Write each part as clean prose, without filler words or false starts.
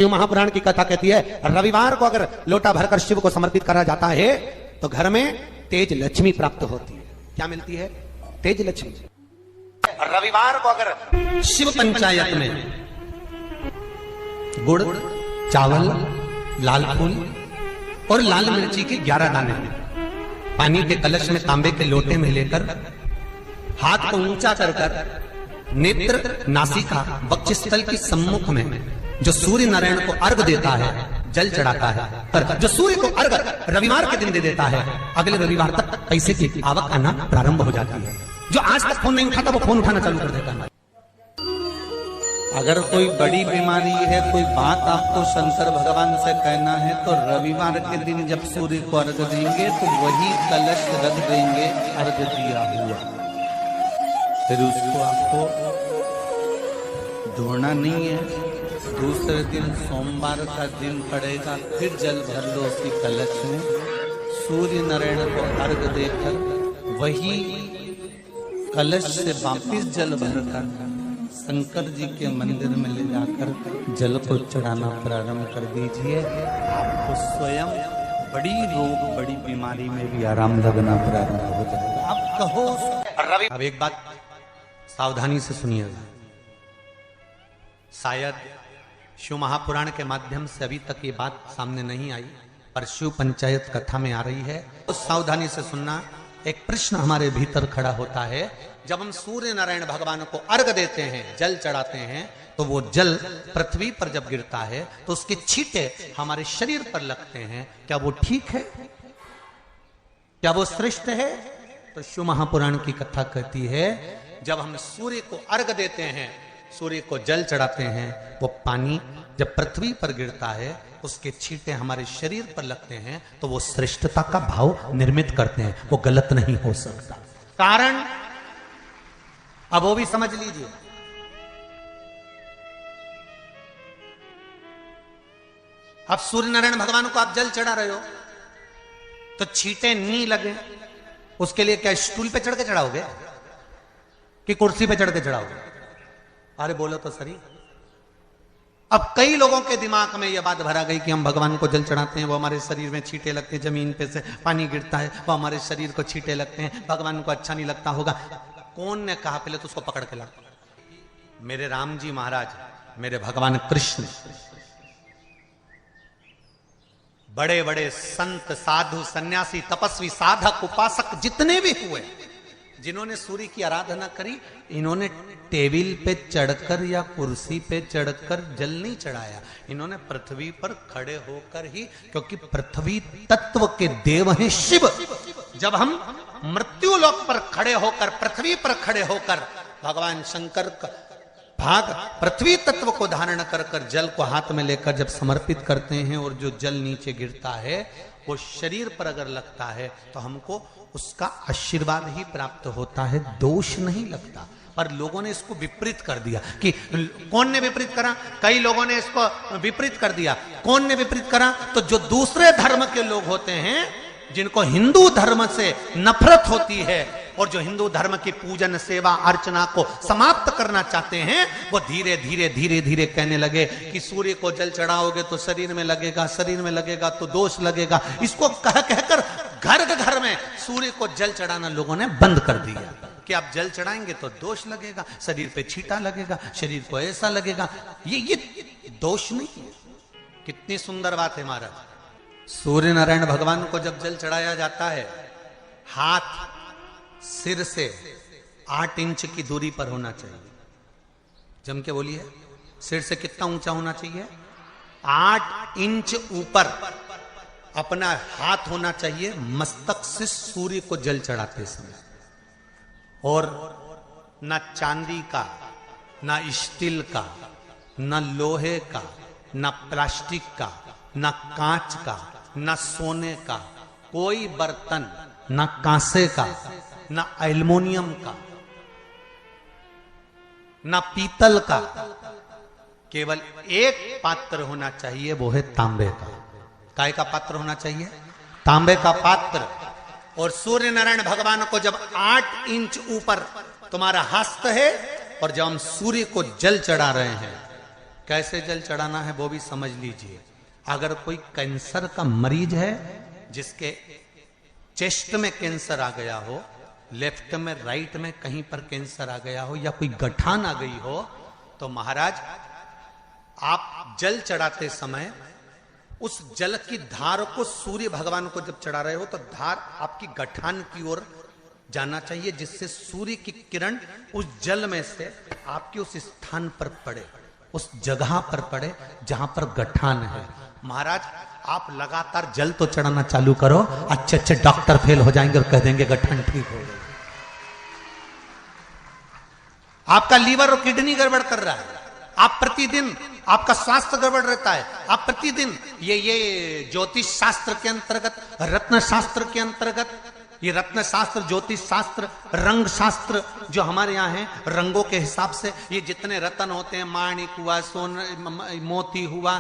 महापुराण की कथा कहती है रविवार को अगर लोटा भरकर शिव को समर्पित करा जाता है तो घर में तेज लक्ष्मी प्राप्त होती है। क्या मिलती है? तेज लक्ष्मी। रविवार को अगर शिव पंचायत में गुड़, चावल, लाल फूल और लाल मिर्ची के 11 दाने पानी के कलश में तांबे के लोटे में लेकर हाथ को ऊंचा कर नेत्र, नासिका, वक्षस्थल के सम्मुख में जो सूर्य नारायण को अर्घ देता है, जल चढ़ाता है, पर जो सूर्य को अर्घ रविवार के दिन दे देता है, अगले रविवार तक पैसे की आवक आना प्रारंभ हो जाती है। जो आज तक फोन नहीं उठाता वो फोन उठाना चालू कर देता है। अगर कोई बड़ी बीमारी है, कोई बात आपको शंकर भगवान से कहना है तो रविवार के दिन जब सूर्य को अर्घ देंगे तो वही कलश रख देंगे अर्घ दिया हुआ, फिर उसको आपको धोना नहीं है। दूसरे दिन सोमवार का दिन पड़ेगा, फिर जल भर लो उसी कलश में, सूर्य नारायण को अर्घ देकर वही कलश से वापिस जल भरकर शंकर जी के मंदिर में ले जाकर जल को चढ़ाना प्रारंभ कर दीजिए। आपको स्वयं बड़ी रोग, बड़ी बीमारी में भी आराम लगना प्रारंभ हो जाएगा। आप कहो रवि। अब एक बात सावधानी से सुनिएगा, शायद शिव महापुराण के माध्यम से अभी तक ये बात सामने नहीं आई, पर शिव पंचायत कथा में आ रही है तो सावधानी से सुनना। एक प्रश्न हमारे भीतर खड़ा होता है, जब हम सूर्य नारायण भगवान को अर्घ देते हैं, जल चढ़ाते हैं, तो वो जल पृथ्वी पर जब गिरता है तो उसके छींटे हमारे शरीर पर लगते हैं। क्या वो ठीक है? क्या वो श्रेष्ठ है? तो शिव महापुराण की कथा कहती है जब हम सूर्य को अर्घ देते हैं, सूर्य को जल चढ़ाते हैं, वो पानी जब पृथ्वी पर गिरता है उसके छींटे हमारे शरीर पर लगते हैं तो वो श्रेष्ठता का भाव निर्मित करते हैं, वो गलत नहीं हो सकता। कारण अब वो भी समझ लीजिए। अब सूर्य नारायण भगवान को आप जल चढ़ा रहे हो तो छींटे नहीं लगे, उसके लिए क्या स्टूल पे चढ़ के चढ़ाओगे कि कुर्सी पे चढ़ के चढ़ाओगे? अरे बोलो तो सही। अब कई लोगों के दिमाग में यह बात भरा गई कि हम भगवान को जल चढ़ाते हैं, वो हमारे शरीर में छींटे लगते हैं, जमीन पे से पानी गिरता है, वो हमारे शरीर को छींटे लगते हैं, भगवान को अच्छा नहीं लगता होगा। कौन ने कहा? पहले तो उसको पकड़ के ला। मेरे राम जी महाराज, मेरे भगवान कृष्ण, बड़े बड़े संत, साधु, सन्यासी, तपस्वी, साधक, उपासक जितने भी हुए, जिन्होंने सूर्य की आराधना करी, इन्होंने टेबल पे चढ़कर या कुर्सी पे चढ़कर जल नहीं चढ़ाया, इन्होंने पृथ्वी पर खड़े होकर ही, क्योंकि पृथ्वी तत्व के देव हैं शिव। जब हम मृत्यु लोक पर खड़े होकर, पृथ्वी पर खड़े होकर भगवान शंकर का भाग पृथ्वी तत्व को धारण कर कर जल को हाथ में लेकर जब समर्पित करते हैं और जो जल नीचे गिरता है वो शरीर पर अगर लगता है तो हमको उसका आशीर्वाद ही प्राप्त होता है, दोष नहीं लगता। पर लोगों ने इसको विपरीत कर दिया। कि कौन ने विपरीत करा? कई लोगों ने इसको विपरीत कर दिया। कौन ने विपरीत करा? तो जो दूसरे धर्म के लोग होते हैं, जिनको हिंदू धर्म से नफरत होती है और जो हिंदू धर्म की पूजन, सेवा, अर्चना को समाप्त करना चाहते हैं, वो धीरे धीरे धीरे धीरे कहने लगे कि सूर्य को जल चढ़ाओगे तो शरीर में लगेगा, शरीर में लगेगा तो दोष लगेगा। इसको कह कहकर घर घर में सूर्य को जल चढ़ाना लोगों ने बंद कर दिया कि आप जल चढ़ाएंगे तो दोष लगेगा, शरीर पे छींटा लगेगा, शरीर को ऐसा लगेगा। ये दोष नहीं है। कितनी सुंदर बात है महाराज। सूर्य नारायण भगवान को जब जल चढ़ाया जाता है, हाथ सिर से 8 इंच की दूरी पर होना चाहिए। जम के बोलिए, सिर से कितना ऊंचा होना चाहिए? 8 इंच ऊपर अपना हाथ होना चाहिए मस्तक से सूर्य को जल चढ़ाते समय। और ना चांदी का, ना स्टील का, ना लोहे का, ना प्लास्टिक का, ना कांच का, ना सोने का कोई बर्तन, ना कांसे का, ना एल्युमिनियम का, ना पीतल का, केवल एक पात्र होना चाहिए, वो है तांबे का। काय का पात्र होना चाहिए? तांबे का पात्र। और सूर्य नारायण भगवान को जब 8 इंच ऊपर तुम्हारा हस्त है और जब हम सूर्य को जल चढ़ा रहे हैं, कैसे जल चढ़ाना है वो भी समझ लीजिए। अगर कोई कैंसर का मरीज है, जिसके चेस्ट में कैंसर आ गया हो, लेफ्ट में राइट में कहीं पर कैंसर आ गया हो, या कोई गठान आ गई हो, तो महाराज आप जल चढ़ाते समय उस जल की धार को सूर्य भगवान को जब चढ़ा रहे हो तो धार आपकी गठान की ओर जाना चाहिए, जिससे सूर्य की किरण उस जल में से आपके उस स्थान पर पड़े, उस जगह पर पड़े जहां पर गठान है। महाराज आप लगातार जल तो चढ़ाना चालू करो, अच्छे अच्छे डॉक्टर फेल हो जाएंगे और कह देंगे गठान ठीक हो गई। आपका लीवर और किडनी गड़बड़ कर रहा है, आप प्रतिदिन आपका स्वास्थ्य गड़बड़ रहता है, आप प्रतिदिन ये ज्योतिष शास्त्र के अंतर्गत, रत्न शास्त्र के अंतर्गत, ये रत्न शास्त्र, ज्योतिष शास्त्र, रंग शास्त्र जो हमारे यहाँ है, रंगों के हिसाब से ये जितने रत्न होते हैं, माणिक हुआ, सोन मोती हुआ,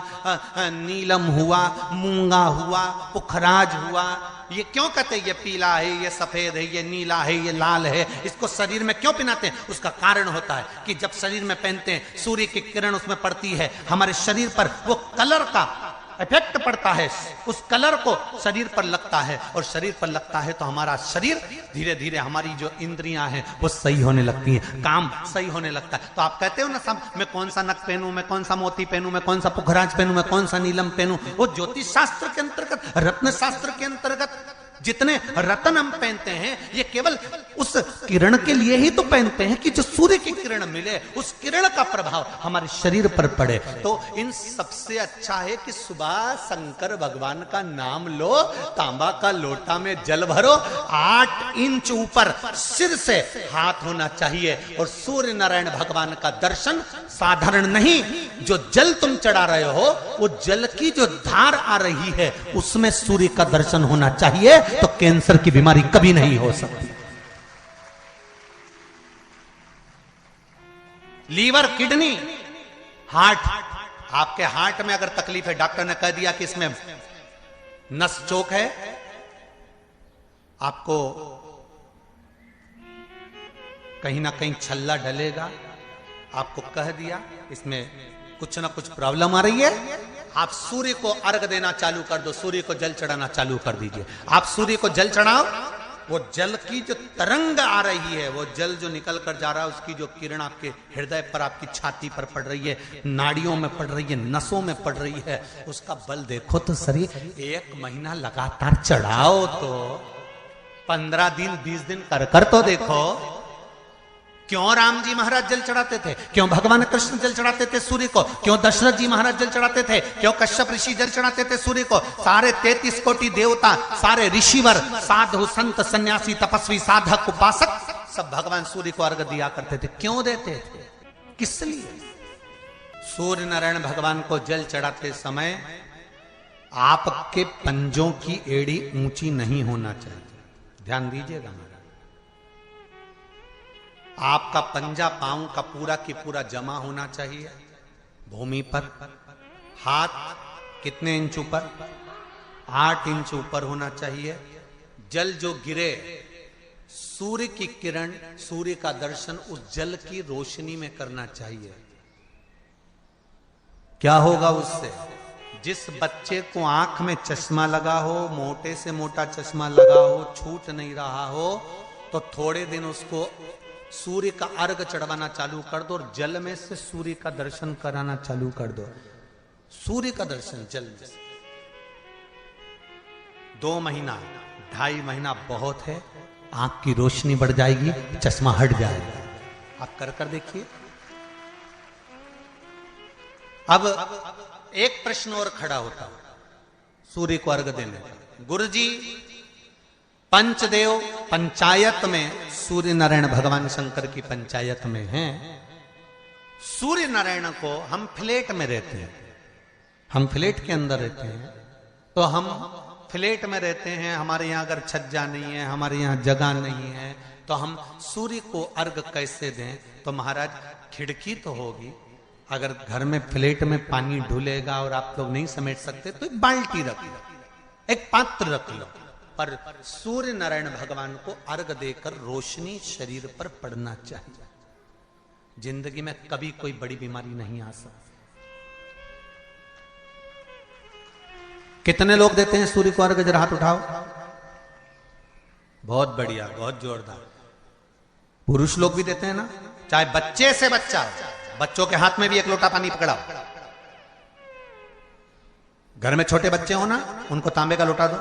नीलम हुआ, मूंगा हुआ, पुखराज हुआ, ये क्यों कहते हैं ये पीला है, ये सफेद है, ये नीला है, ये लाल है, इसको शरीर में क्यों पहनाते हैं? उसका कारण होता है कि जब शरीर में पहनते हैं सूर्य की किरण उसमें पड़ती है, हमारे शरीर पर वो कलर का इफेक्ट पड़ता है, उस कलर को शरीर पर लगता है, और शरीर पर लगता है तो हमारा शरीर धीरे धीरे, हमारी जो इंद्रियां हैं वो सही होने लगती हैं, काम सही होने लगता है। तो आप कहते हो ना सब, मैं कौन सा नक पहनूं, मैं कौन सा मोती पहनूं, मैं कौन सा पुखराज पहनूं, मैं कौन सा नीलम पहनूं, वो ज्योतिष शास्त्र के अंतर्गत, रत्न शास्त्र के अंतर्गत जितने रत्न हम पहनते हैं ये केवल उस किरण के लिए ही तो पहनते हैं कि जो सूर्य की किरण मिले, उस किरण का प्रभाव हमारे शरीर पर पड़े। तो इन सबसे अच्छा है कि सुबह शंकर भगवान का नाम लो, तांबा का लोटा में जल भरो, 8 इंच ऊपर सिर से हाथ होना चाहिए, और सूर्य नारायण भगवान का दर्शन साधारण नहीं, जो जल तुम चढ़ा रहे हो वो जल की जो धार आ रही है उसमें सूर्य का दर्शन होना चाहिए, तो कैंसर की बीमारी कभी नहीं हो सकती। लीवर, किडनी, हार्ट, आपके हार्ट में अगर तकलीफ है, डॉक्टर ने कह दिया कि इसमें नस चोक है, आपको कहीं ना कहीं छल्ला डलेगा, आपको कह दिया इसमें कुछ ना कुछ प्रॉब्लम आ रही है, आप सूर्य को अर्घ देना चालू कर दो, सूर्य को जल चढ़ाना चालू कर दीजिए। आप सूर्य को जल चढ़ाओ, वो जल की जो तरंग आ रही है, वो जल जो निकल कर जा रहा है, उसकी जो किरण आपके हृदय पर, आपकी छाती पर पड़ रही है, नाड़ियों में पड़ रही है, नसों में पड़ रही है, उसका बल देखो तो शरीर 1 महीना लगातार चढ़ाओ तो 15 दिन 20 दिन कर तो देखो। क्यों राम जी महाराज जल चढ़ाते थे, क्यों भगवान कृष्ण जल चढ़ाते थे सूर्य को, क्यों दशरथ जी महाराज जल चढ़ाते थे, क्यों कश्यप ऋषि जल चढ़ाते थे सूर्य को, सारे 33 कोटि देवता, सारे ऋषिवर, साधु संत सन्यासी तपस्वी साधक उपासक सब भगवान सूर्य को अर्घ दिया करते थे। क्यों देते थे, किस लिए? सूर्य नारायण भगवान को जल चढ़ाते समय आपके पंजों की एड़ी ऊंची नहीं होना चाहिए, ध्यान दीजिएगा। आपका पंजा पांव का पूरा की पूरा जमा होना चाहिए भूमि पर। हाथ कितने इंच ऊपर? 8 इंच ऊपर होना चाहिए। जल जो गिरे, सूर्य की किरण, सूर्य का दर्शन उस जल की रोशनी में करना चाहिए। क्या होगा उससे? जिस बच्चे को आंख में चश्मा लगा हो, मोटे से मोटा चश्मा लगा हो, छूट नहीं रहा हो, तो थोड़े दिन उसको सूर्य का अर्घ चढ़वाना चालू कर दो और जल में से सूर्य का दर्शन कराना चालू कर दो। सूर्य का दर्शन जल में। 2 महीना 2.5 महीना बहुत है, आंख की रोशनी बढ़ जाएगी, चश्मा हट जाएगा। आप कर देखिए। अब एक प्रश्न और खड़ा होता है सूर्य को अर्घ देने का। गुरुजी, पंचदेव पंचायत में सूर्य नारायण भगवान शंकर की पंचायत में हैं। सूर्य नारायण को हम फ्लैट में रहते हैं, हम फ्लैट के अंदर रहते हैं, तो हम फ्लैट में रहते हैं, हमारे यहाँ अगर छज्जा नहीं है, हमारे यहाँ जगह नहीं है, तो हम सूर्य को अर्घ कैसे दें? तो महाराज खिड़की तो होगी, अगर घर में फ्लैट में पानी ढुलेगा और आप लोग नहीं समेट सकते तो एक बाल्टी रख लो, एक पात्र रख लो, पर सूर्य नारायण भगवान को अर्घ देकर रोशनी शरीर पर पड़ना चाहिए। जिंदगी में कभी कोई बड़ी बीमारी नहीं आ सकती। कितने लोग देते हैं सूर्य को अर्घ? जरा हाथ उठाओ। बहुत बढ़िया, बहुत जोरदार। पुरुष लोग भी देते हैं ना, चाहे बच्चे से बच्चा, बच्चों के हाथ में भी एक लोटा पानी पकड़ाओ। घर में छोटे बच्चे हो ना, उनको तांबे का लोटा दो,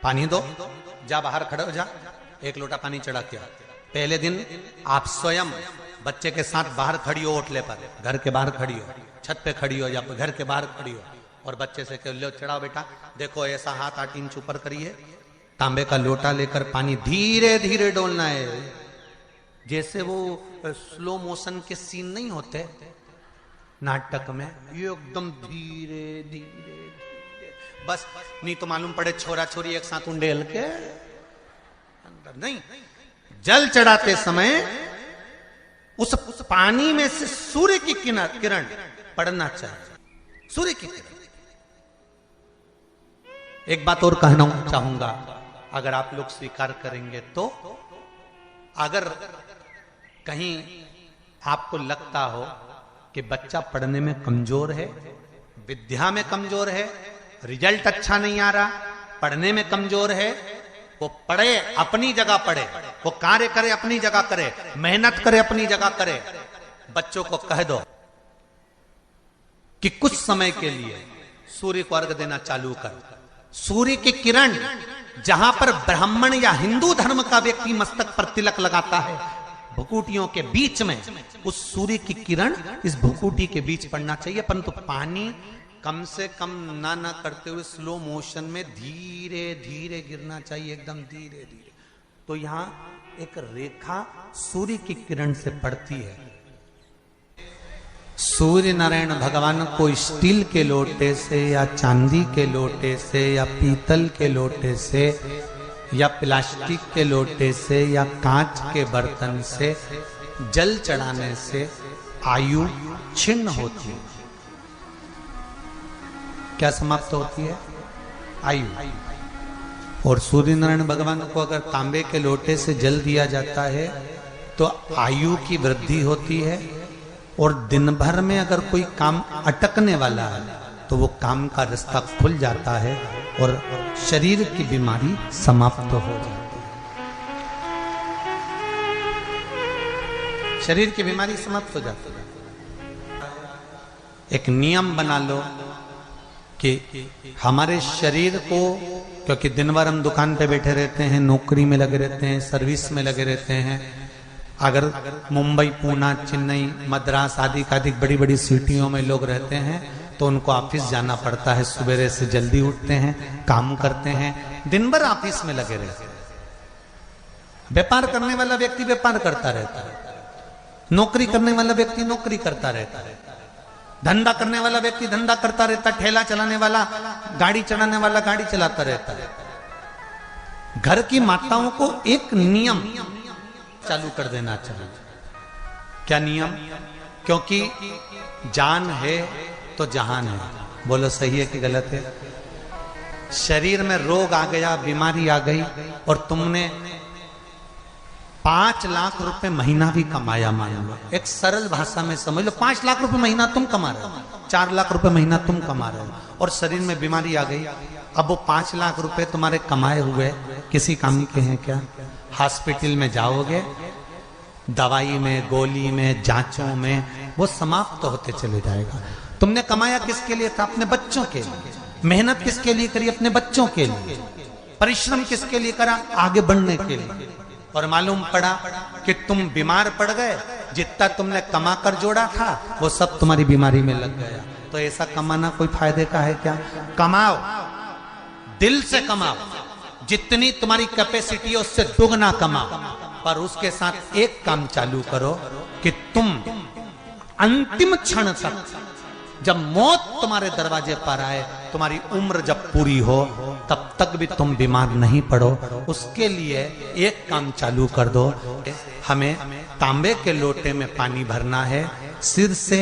पानी दो, जा बाहर खड़े हो जा, एक लोटा पानी चढ़ा के। पहले दिन आप स्वयं बच्चे के साथ बाहर खड़ी हो, ओटले पर, घर के बाहर खड़ी हो, छत पे खड़ी हो या घर के बाहर खड़ी हो, और बच्चे से कह लो चढ़ाओ बेटा, देखो ऐसा हाथ 8 इंच ऊपर करिए, तांबे का लोटा लेकर पानी धीरे धीरे डोलना है। जैसे वो स्लो मोशन के सीन नहीं होते नाटक में, ये एकदम धीरे धीरे धीरे, बस नहीं तो मालूम पड़े छोरा छोरी एक साथ उंडेल के अंदर। नहीं, जल चढ़ाते समय उस पानी में से सूर्य की किरण पड़ना चाहिए, सूर्य की किरण। एक बात और कहना चाहूंगा, अगर आप लोग स्वीकार करेंगे तो, अगर कहीं आपको लगता हो कि बच्चा पढ़ने में कमजोर है, विद्या में कमजोर है, रिजल्ट अच्छा नहीं आ रहा, पढ़ने में कमजोर है, वो पढ़े अपनी जगह पढ़े, वो कार्य करे अपनी जगह करे, मेहनत करे अपनी जगह करे, बच्चों को कह दो कि कुछ समय के लिए सूर्य को अर्घ देना चालू कर। सूर्य की किरण जहां पर ब्राह्मण या हिंदू धर्म का व्यक्ति मस्तक पर तिलक लगाता है, भुकुटियों के बीच में उस सूर्य की किरण इस भुकुटी के बीच पड़ना चाहिए, परंतु पानी कम से कम ना करते हुए स्लो मोशन में धीरे धीरे गिरना चाहिए, एकदम धीरे धीरे। तो यहां एक रेखा सूर्य की किरण से पड़ती है। सूर्य नारायण भगवान को स्टील के लोटे से या चांदी के लोटे से या पीतल के लोटे से या प्लास्टिक के लोटे से या कांच के बर्तन से जल चढ़ाने से आयु छिन्न होती है। क्या समाप्त होती है? आयु। और सूर्य नारायण भगवान को अगर तांबे के लोटे से जल दिया जाता है तो आयु की वृद्धि होती है, और दिन भर में अगर कोई काम अटकने वाला है तो वो काम का रास्ता खुल जाता है और शरीर की बीमारी समाप्त हो जाती है। शरीर की बीमारी समाप्त हो जाती है। एक नियम बना लो कि हमारे शरीर को, क्योंकि दिन भर हम दुकान पे बैठे रहते हैं, नौकरी में लगे रहते हैं, सर्विस में लगे रहते हैं, अगर मुंबई, पूना, चेन्नई, मद्रास आदि का अधिक बड़ी बड़ी सिटियों में लोग रहते हैं तो उनको ऑफिस जाना पड़ता है, सवेरे से जल्दी उठते हैं, काम करते हैं, दिन भर ऑफिस में लगे रहते हैं। व्यापार करने वाला व्यक्ति व्यापार करता रहता है, नौकरी करने वाला व्यक्ति नौकरी करता रहता है, धंधा करने वाला व्यक्ति धंधा करता रहता, ठेला चलाने वाला, गाड़ी चलाने वाला गाड़ी चलाता रहता है। घर की माताओं को एक नियम चालू कर देना चाहिए। क्या नियम? क्योंकि जान है तो जहान है। बोलो सही है कि गलत है? शरीर में रोग आ गया, बीमारी आ गई, और तुमने 5 लाख रुपए महीना भी कमाया, मान लो, एक सरल भाषा में समझ लो, 5 लाख रुपए महीना तुम कमा रहे हो, 4 लाख रुपए महीना तुम कमा रहे हो, और शरीर में बीमारी आ गई। अब वो 5 लाख रुपए तुम्हारे कमाए हुए किसी काम के हैं क्या? हॉस्पिटल में जाओगे, दवाई में, गोली में, जांचों में वो समाप्त होते चले जाएगा। तुमने कमाया किसके लिए था? अपने बच्चों के लिए। मेहनत किसके लिए करी? अपने बच्चों के लिए। परिश्रम किसके लिए करा? आगे बढ़ने के लिए। और मालूम पड़ा कि तुम बीमार पड़ गए, जितना तुमने कमा कर जोड़ा था वो सब तुम्हारी बीमारी में लग गया। तो ऐसा कमाना कोई फायदे का है क्या? कमाओ, दिल से कमाओ, जितनी तुम्हारी कैपेसिटी है उससे दुगना कमाओ, पर उसके साथ एक काम चालू करो कि तुम अंतिम क्षण तक, जब मौत तुम्हारे दरवाजे पर आए, तुम्हारी उम्र जब पूरी हो, तब तक भी तुम बीमार नहीं पड़ो। उसके लिए एक काम चालू कर दो, हमें तांबे के लोटे में पानी भरना है सिर से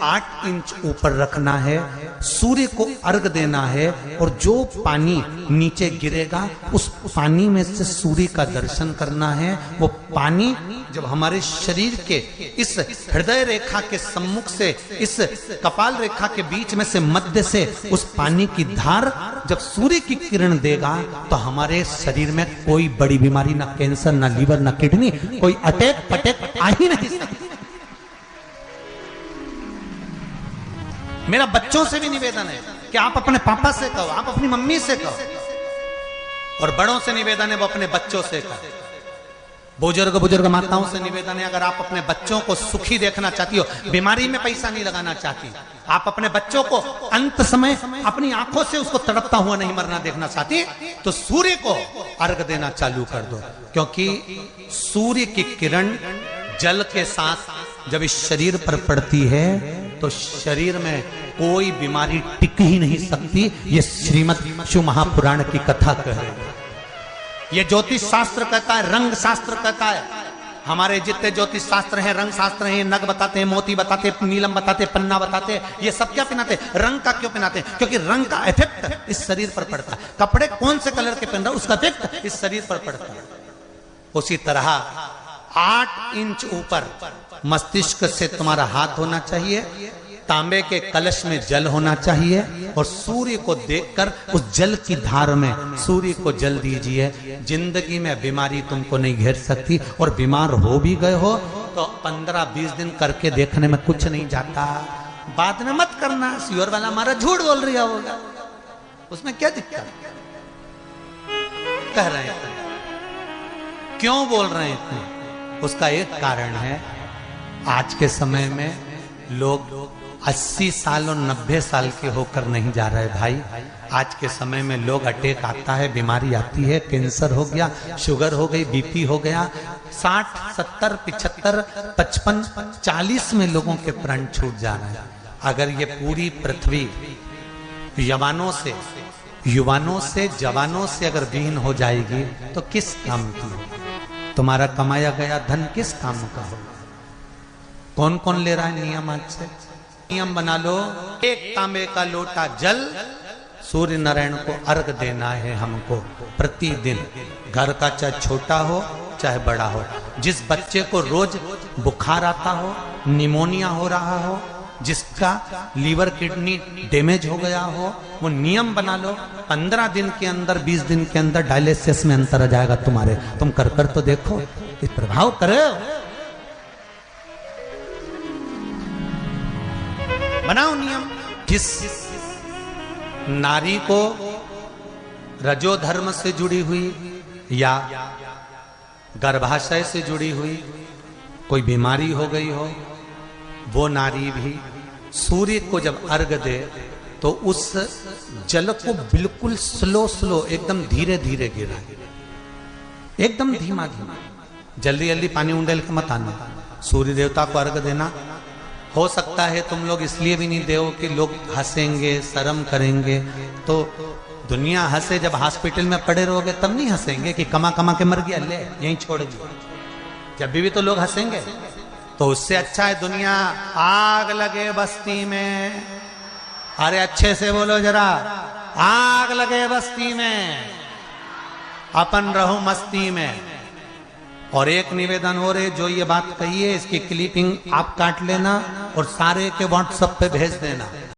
8 इंच ऊपर रखना है, सूर्य को अर्घ देना है, और जो पानी नीचे गिरेगा उस पानी में से सूर्य का दर्शन करना है। वो पानी जब हमारे शरीर के इस हृदय रेखा के सम्मुख से, इस कपाल रेखा के बीच में से, मध्य से उस पानी की धार जब सूर्य की किरण देगा तो हमारे शरीर में कोई बड़ी बीमारी, ना कैंसर, ना लीवर, ना किडनी, कोई अटैक पटैक आ ही नहीं सकता। मेरा बच्चों से भी निवेदन है कि आप अपने पापा से कहो, आप अपनी मम्मी से कहो, और बड़ों से निवेदन है वो अपने बच्चों से कहो। बुजुर्ग माताओं से निवेदन है, अगर आप अपने बच्चों को सुखी देखना चाहती हो, बीमारी में पैसा नहीं लगाना चाहती, आप अपने बच्चों को अंत समय अपनी आंखों से उसको तड़पता हुआ नहीं मरना देखना चाहती, तो सूर्य को अर्घ देना चालू कर दो। क्योंकि सूर्य की किरण जल के साथ जब इस शरीर पर पड़ती है तो शरीर में कोई बीमारी टिक ही नहीं सकती। ये श्रीमद् शिव महापुराण की कथा कह रही है। ये ज्योतिष शास्त्र कहता है, रंग शास्त्र कहता है। हमारे जितने ज्योतिष शास्त्र हैं, रंग शास्त्र हैं, नग बताते हैं, मोती बताते हैं, नीलम बताते हैं, पन्ना बताते हैं, ये सब क्या पहनाते हैं? रंग का क्यों पहनाते हैं? क्योंकि रंग का इफेक्ट इस शरीर पर पड़ता है। कपड़े कौन से कलर के पहन रहे, उसका इफेक्ट इस शरीर पर पड़ता है। उसी तरह 8 इंच ऊपर मस्तिष्क से तुम्हारा हाथ होना चाहिए, तांबे के कलश में जल होना चाहिए, और सूर्य को देखकर उस जल की धार में सूर्य को जल दीजिए। जिंदगी में बीमारी तुमको नहीं घेर सकती, और बीमार हो भी गए हो तो 15-20 दिन करके देखने में कुछ नहीं जाता। बाद में मत करना, श्योर वाला हमारा झूठ बोल रहा होगा, उसमें क्या दिक्कत कह रहे हैं? क्यों बोल रहे हैं इतने? उसका एक कारण है, आज के समय में लोग 80 साल और 90 साल के होकर नहीं जा रहे भाई। आज के समय में लोग अटैक आता है, बीमारी आती है, कैंसर हो गया, शुगर हो गई, बीपी हो गया, 60, 70, 75, 55, 40 में लोगों के प्राण छूट जा रहे हैं। अगर ये पूरी पृथ्वी युवानों से जवानों से अगर विहीन हो जाएगी तो किस काम की? तुम्हारा कमाया गया धन किस काम का हो? कौन कौन ले रहा है नियम? आज से नियम बना लो, एक तांबे का लोटा जल सूर्य नारायण को अर्घ देना है हमको प्रतिदिन। घर का चाहे छोटा हो चाहे बड़ा हो, जिस बच्चे को रोज बुखार आता हो, निमोनिया हो रहा हो, जिसका लीवर किडनी डैमेज हो गया हो, वो नियम बना लो, 15 दिन के अंदर 20 दिन के अंदर डायलिसिस में अंतर आ जाएगा तुम्हारे। तुम कर तो देखो, इस प्रभाव करो। बनाओ नियम। जिस नारी को रजो धर्म से जुड़ी हुई या गर्भाशय से जुड़ी हुई कोई बीमारी हो गई हो, वो नारी भी सूर्य को जब अर्घ दे तो उस जल को बिल्कुल स्लो एकदम धीरे धीरे गिरा, एकदम धीमा, जल्दी जल्दी पानी उंडेल के मत आना। सूर्य देवता को अर्घ देना हो सकता है तुम लोग इसलिए भी नहीं दो कि लोग हंसेंगे, शर्म करेंगे। तो दुनिया हंसे, जब हॉस्पिटल में पड़े रहोगे तब नहीं हंसेंगे कि कमा कमा के मर गया, ले यहीं छोड़ दिया। जब भी तो लोग हंसेंगे। तो उससे अच्छा है दुनिया आग लगे बस्ती में। अरे अच्छे से बोलो जरा, आग लगे बस्ती में, अपन रहो मस्ती में। और एक निवेदन हो रहे, जो ये बात कही है इसकी क्लिपिंग आप काट लेना और सारे के व्हाट्सएप पे भेज देना।